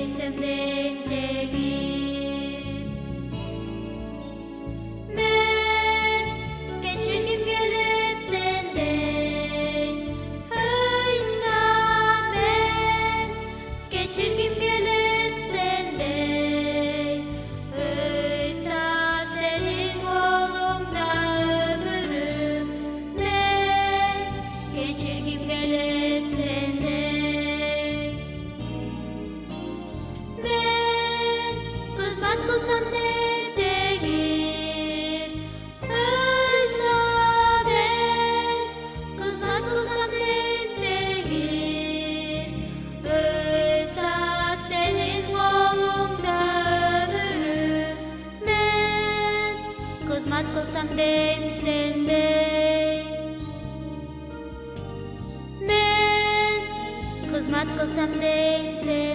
сүйсем дейм тегир. Мен кечиргим келет сендей, ыйса мен кечиргим келет сендей, ыйса сенин колуңда өмүрүм, мен кечиргим келет сендей. Мен кызмат кылсам деп тегир, ыйса мен кызмат кылсам деп тегир, ыйса сенин колуңда өмүрүм, мен кызмат кылсам дейм сендей. Мен кызмат кылсам дейм сендей.